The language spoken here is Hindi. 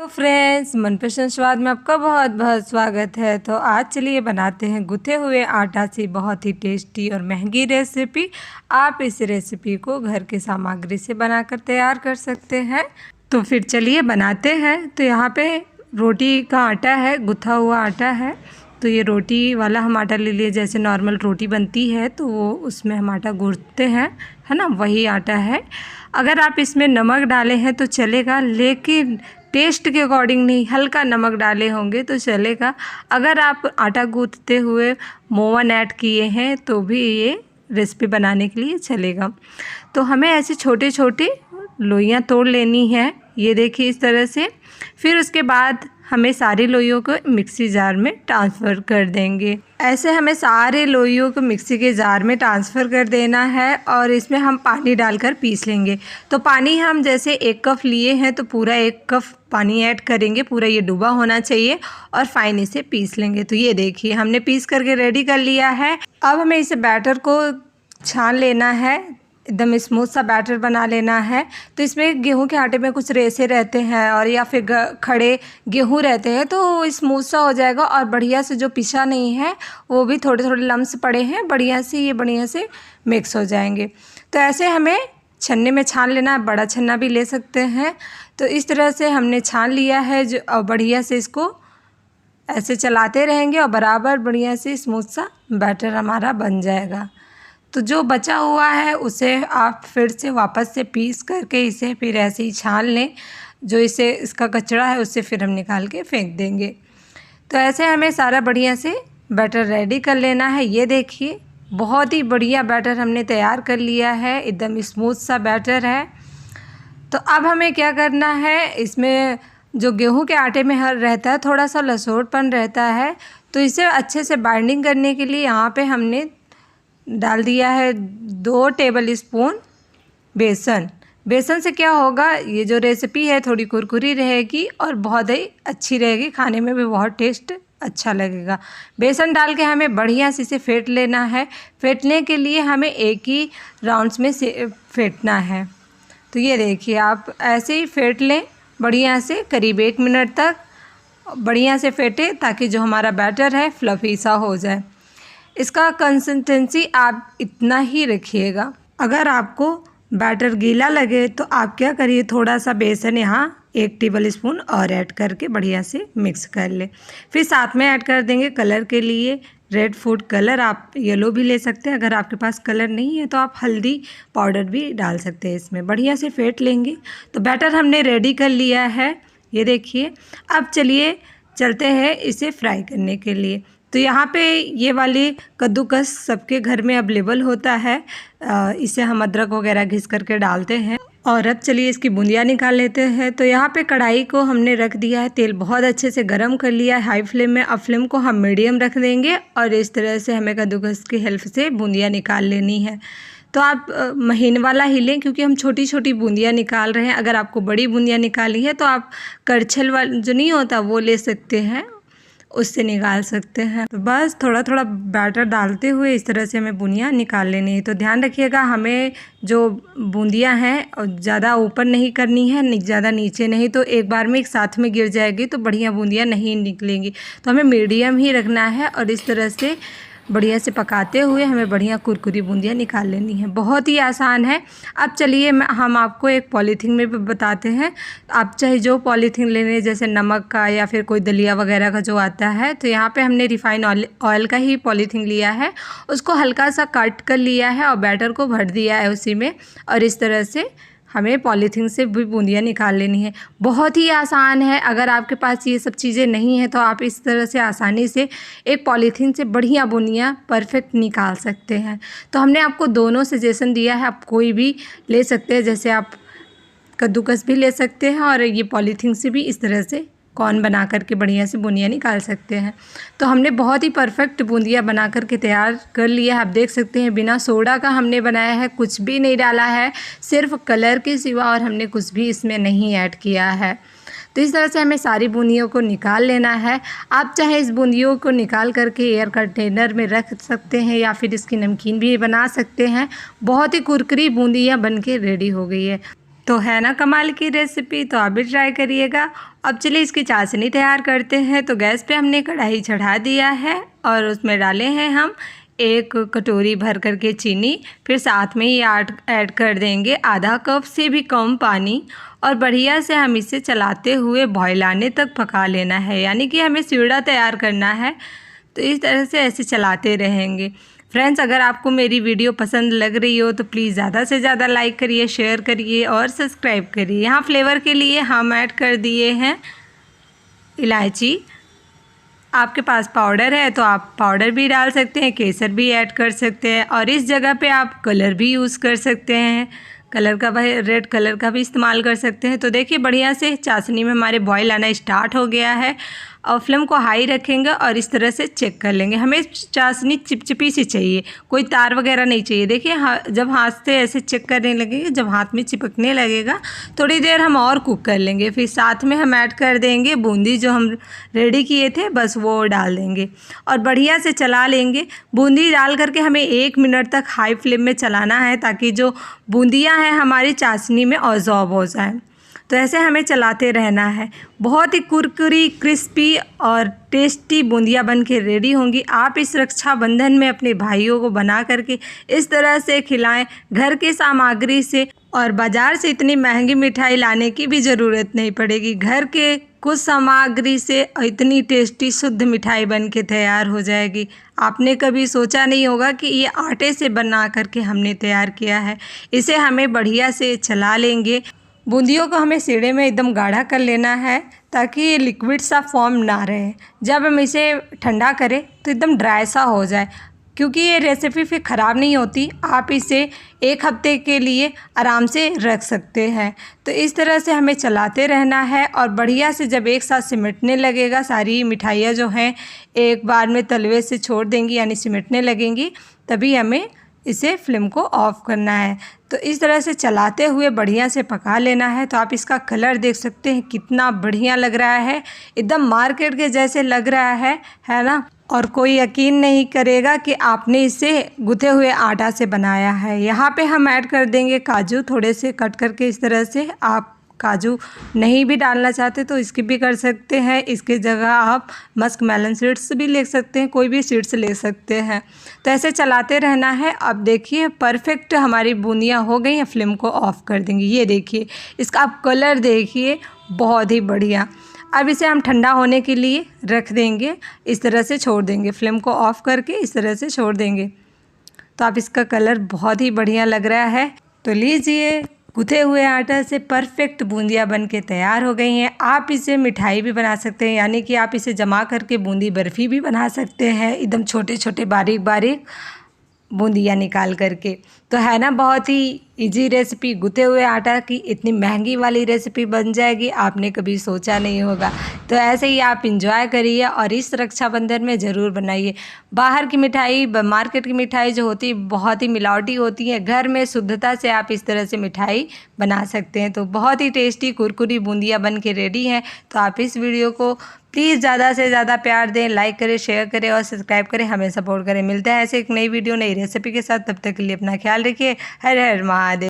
फ्रेंड्स, मनपसंद स्वाद में आपका बहुत बहुत स्वागत है। तो आज चलिए बनाते हैं गूँथे हुए आटा से बहुत ही टेस्टी और महंगी रेसिपी। आप इस रेसिपी को घर की सामग्री से बनाकर तैयार कर सकते हैं। तो फिर चलिए बनाते हैं। तो यहाँ पे रोटी का आटा है, गूँथा हुआ आटा है। तो ये रोटी वाला हम आटा ले लिए, जैसे नॉर्मल रोटी बनती है तो वो उसमें हम आटा गूँथते हैं, है ना, वही आटा है। अगर आप इसमें नमक डाले हैं तो चलेगा, लेकिन टेस्ट के अकॉर्डिंग नहीं, हल्का नमक डाले होंगे तो चलेगा। अगर आप आटा गूँथते हुए मोवन ऐड किए हैं तो भी ये रेसिपी बनाने के लिए चलेगा। तो हमें ऐसे छोटे छोटे लोइयाँ तोड़ लेनी है, ये देखिए इस तरह से। फिर उसके बाद हमें सारी लोइयों को मिक्सी जार में ट्रांसफ़र कर देंगे। ऐसे हमें सारे लोइयों को मिक्सी के जार में ट्रांसफ़र कर देना है और इसमें हम पानी डालकर पीस लेंगे। तो पानी हम जैसे 1 कप लिए हैं तो पूरा 1 कप पानी ऐड करेंगे, पूरा ये डूबा होना चाहिए, और फाइन इसे पीस लेंगे। तो ये देखिए हमने पीस करके रेडी कर लिया है। अब हमें इसे बैटर को छान लेना है, एकदम स्मूथ सा बैटर बना लेना है। तो इसमें गेहूं के आटे में कुछ रेसे रहते हैं और या फिर खड़े गेहूं रहते हैं, तो स्मूथ सा हो जाएगा। और बढ़िया से जो पिसा नहीं है वो भी थोड़े थोड़े लम्स पड़े हैं, बढ़िया से मिक्स हो जाएंगे। तो ऐसे हमें छन्ने में छान लेना है, बड़ा छन्ना भी ले सकते हैं। तो इस तरह से हमने छान लिया है जो, और बढ़िया से इसको ऐसे चलाते रहेंगे और बराबर बढ़िया से स्मूथ सा बैटर हमारा बन जाएगा। तो जो बचा हुआ है उसे आप फिर से वापस से पीस करके इसे फिर ऐसे ही छान लें। जो इसे इसका कचरा है उससे फिर हम निकाल के फेंक देंगे। तो ऐसे हमें सारा बढ़िया से बैटर रेडी कर लेना है। ये देखिए बहुत ही बढ़िया बैटर हमने तैयार कर लिया है, एकदम स्मूथ सा बैटर है। तो अब हमें क्या करना है, इसमें जो गेहूं के आटे में रहता है थोड़ा सा लसोड़पन रहता है, तो इसे अच्छे से बाइंडिंग करने के लिए यहाँ पे हमने डाल दिया है 2 टेबल स्पून बेसन। बेसन से क्या होगा, ये जो रेसिपी है थोड़ी कुरकुरी रहेगी और बहुत ही अच्छी रहेगी, खाने में भी बहुत टेस्ट अच्छा लगेगा। बेसन डाल के हमें बढ़िया से इसे फेंट लेना है। फेंटने के लिए हमें एक ही राउंड्स में से फेंटना है। तो ये देखिए आप ऐसे ही फेंट लें बढ़िया से, करीब 1 मिनट तक बढ़िया से फेंटें, ताकि जो हमारा बैटर है फ्लफी सा हो जाए। इसका कंसिस्टेंसी आप इतना ही रखिएगा। अगर आपको बैटर गीला लगे तो आप क्या करिए, थोड़ा सा बेसन यहाँ 1 टेबल स्पून और ऐड करके बढ़िया से मिक्स कर लें। फिर साथ में ऐड कर देंगे कलर के लिए रेड फूड कलर, आप येलो भी ले सकते हैं। अगर आपके पास कलर नहीं है तो आप हल्दी पाउडर भी डाल सकते हैं इसमें। बढ़िया से फेंट लेंगे। तो बैटर हमने रेडी कर लिया है, ये देखिए। अब चलिए चलते हैं इसे फ्राई करने के लिए। तो यहाँ पे ये वाली कद्दूकस सबके घर में अवेलेबल होता है, इसे हम अदरक वगैरह घिस करके डालते हैं। और अब चलिए इसकी बूंदियाँ निकाल लेते हैं। तो यहाँ पे कढ़ाई को हमने रख दिया है, तेल बहुत अच्छे से गरम कर लिया है हाई फ्लेम में। अब फ्लेम को हम मीडियम रख देंगे और इस तरह से हमें कद्दूकस की हेल्प से बूंदियाँ निकाल लेनी है। तो आप महीन वाला ही लें, क्योंकि हम छोटी छोटी बूंदियाँ निकाल रहे हैं। अगर आपको बड़ी बूंदियाँ निकाली है तो आप करछल वाला जो नहीं होता वो ले सकते हैं, उससे निकाल सकते हैं। तो बस थोड़ा थोड़ा बैटर डालते हुए इस तरह से हमें बूंदियाँ निकाल लेनी है। तो ध्यान रखिएगा, हमें जो बूंदियाँ हैं ज़्यादा ऊपर नहीं करनी है, ज़्यादा नीचे नहीं, तो एक बार में एक साथ में गिर जाएगी तो बढ़िया बूंदियाँ नहीं निकलेंगी। तो हमें मीडियम ही रखना है और इस तरह से बढ़िया से पकाते हुए हमें बढ़िया कुरकुरी बूंदियाँ निकाल लेनी है। बहुत ही आसान है। अब चलिए हम आपको एक पॉलीथीन में भी बताते हैं। आप चाहे जो पॉलीथीन लेने, जैसे नमक का या फिर कोई दलिया वगैरह का जो आता है, तो यहाँ पे हमने रिफाइन ऑयल का ही पॉलीथीन लिया है। उसको हल्का सा कट कर लिया है और बैटर को भर दिया है उसी में, और इस तरह से हमें पॉलीथीन से भी बूंदियाँ निकाल लेनी है। बहुत ही आसान है। अगर आपके पास ये सब चीज़ें नहीं हैं तो आप इस तरह से आसानी से एक पॉलीथीन से बढ़िया बूंदियाँ परफेक्ट निकाल सकते हैं। तो हमने आपको दोनों सजेशन दिया है, आप कोई भी ले सकते हैं, जैसे आप कद्दूकस भी ले सकते हैं और ये पॉलीथीन से भी इस तरह से कॉर्न बना करके बढ़िया से बूंदियाँ निकाल सकते हैं। तो हमने बहुत ही परफेक्ट बूंदियाँ बना करके तैयार कर लिया है। आप देख सकते हैं बिना सोडा का हमने बनाया है, कुछ भी नहीं डाला है, सिर्फ कलर के सिवा, और हमने कुछ भी इसमें नहीं ऐड किया है। तो इस तरह से हमें सारी बूंदियों को निकाल लेना है। आप चाहे इस बूंदियों को निकाल करके एयर कंटेनर में रख सकते हैं या फिर इसकी नमकीन भी बना सकते हैं। बहुत ही कुरकुरी बूंदियाँ बन के रेडी हो गई है। तो है ना कमाल की रेसिपी, तो आप भी ट्राई करिएगा। अब चलिए इसकी चाशनी तैयार करते हैं। तो गैस पे हमने कढ़ाई चढ़ा दिया है और उसमें डाले हैं हम 1 कटोरी भर करके चीनी, फिर साथ में ही ऐड कर देंगे आधा कप से भी कम पानी और बढ़िया से हम इसे चलाते हुए बॉयल आने तक पका लेना है, यानी कि हमें सीढ़ा तैयार करना है। तो इस तरह से ऐसे चलाते रहेंगे। फ्रेंड्स, अगर आपको मेरी वीडियो पसंद लग रही हो तो प्लीज़ ज़्यादा से ज़्यादा लाइक करिए, शेयर करिए और सब्सक्राइब करिए। यहाँ फ्लेवर के लिए हम ऐड कर दिए हैं इलायची। आपके पास पाउडर है तो आप पाउडर भी डाल सकते हैं, केसर भी ऐड कर सकते हैं और इस जगह पे आप कलर भी यूज़ कर सकते हैं। कलर का भाई रेड कलर का भी इस्तेमाल कर सकते हैं। तो देखिए बढ़िया से चाशनी में हमारे बॉयल आना स्टार्ट हो गया है और फ्लेम को हाई रखेंगे और इस तरह से चेक कर लेंगे। हमें चाशनी चिपचिपी सी चाहिए, कोई तार वगैरह नहीं चाहिए। देखिए जब हाथ से ऐसे चेक करने लगेंगे, जब हाथ में चिपकने लगेगा थोड़ी देर हम और कुक कर लेंगे। फिर साथ में हम ऐड कर देंगे बूंदी जो हम रेडी किए थे, बस वो डाल देंगे और बढ़िया से चला लेंगे। बूंदी डाल करके हमें 1 मिनट तक हाई फ्लेम में चलाना है ताकि जो बूंदियाँ हैं हमारी चाशनी में ऑब्जॉर्ब हो जाए। तो ऐसे हमें चलाते रहना है। बहुत ही कुरकुरी, क्रिस्पी और टेस्टी बूंदियाँ बन के रेडी होंगी। आप इस रक्षाबंधन में अपने भाइयों को बना करके इस तरह से खिलाएं, घर की सामग्री से, और बाज़ार से इतनी महंगी मिठाई लाने की भी ज़रूरत नहीं पड़ेगी। घर के कुछ सामग्री से इतनी टेस्टी शुद्ध मिठाई बन के तैयार हो जाएगी। आपने कभी सोचा नहीं होगा कि ये आटे से बना करके हमने तैयार किया है। इसे हमें बढ़िया से चला लेंगे। बूंदियों को हमें सीढ़े में एकदम गाढ़ा कर लेना है ताकि ये लिक्विड सा फॉर्म ना रहे। जब हम इसे ठंडा करें तो एकदम ड्राई सा हो जाए, क्योंकि ये रेसिपी फिर ख़राब नहीं होती। आप इसे 1 हफ्ते के लिए आराम से रख सकते हैं। तो इस तरह से हमें चलाते रहना है और बढ़िया से जब एक साथ सिमटने लगेगा, सारी मिठाइयाँ जो हैं एक बार में तलवे से छोड़ देंगी यानी सिमटने लगेंगी, तभी हमें इसे फ्लेम को ऑफ़ करना है। तो इस तरह से चलाते हुए बढ़िया से पका लेना है। तो आप इसका कलर देख सकते हैं कितना बढ़िया लग रहा है, एकदम मार्केट के जैसे लग रहा है ना। और कोई यकीन नहीं करेगा कि आपने इसे गूँथे हुए आटा से बनाया है। यहाँ पे हम ऐड कर देंगे काजू, थोड़े से कट करके इस तरह से। आप काजू नहीं भी डालना चाहते तो इसकी भी कर सकते हैं, इसकी जगह आप मस्क मेलन सीड्स भी ले सकते हैं, कोई भी सीड्स ले सकते हैं। तो ऐसे चलाते रहना है। अब देखिए परफेक्ट हमारी बूंदियाँ हो गई हैं। फ्लेम को ऑफ़ कर देंगे। ये देखिए इसका आप कलर देखिए, बहुत ही बढ़िया। अब इसे हम ठंडा होने के लिए रख देंगे, इस तरह से छोड़ देंगे। फ्लेम को ऑफ़ करके इस तरह से छोड़ देंगे। तो आप इसका कलर बहुत ही बढ़िया लग रहा है। तो लीजिए गूँथे हुए आटा से परफेक्ट बूंदियाँ बन के तैयार हो गई हैं। आप इसे मिठाई भी बना सकते हैं, यानी कि आप इसे जमा करके बूंदी बर्फ़ी भी बना सकते हैं, एकदम छोटे छोटे बारीक बारीक बूंदियाँ निकाल करके। तो है ना बहुत ही इजी रेसिपी, गूँथे हुए आटा की इतनी महंगी वाली रेसिपी बन जाएगी, आपने कभी सोचा नहीं होगा। तो ऐसे ही आप इंजॉय करिए और इस रक्षाबंधन में ज़रूर बनाइए। बाहर की मिठाई, मार्केट की मिठाई जो होती है बहुत ही मिलावटी होती है। घर में शुद्धता से आप इस तरह से मिठाई बना सकते हैं। तो बहुत ही टेस्टी कुरकुरी बूंदियाँ बन के रेडी हैं। तो आप इस वीडियो को प्लीज़ ज़्यादा से ज़्यादा प्यार दें, लाइक करें, शेयर करें और सब्सक्राइब करें, हमें सपोर्ट करें। मिलते हैं ऐसे एक नई वीडियो, नई रेसिपी के साथ। तब तक के लिए अपना ख्याल रखिए। हर हर महादेव।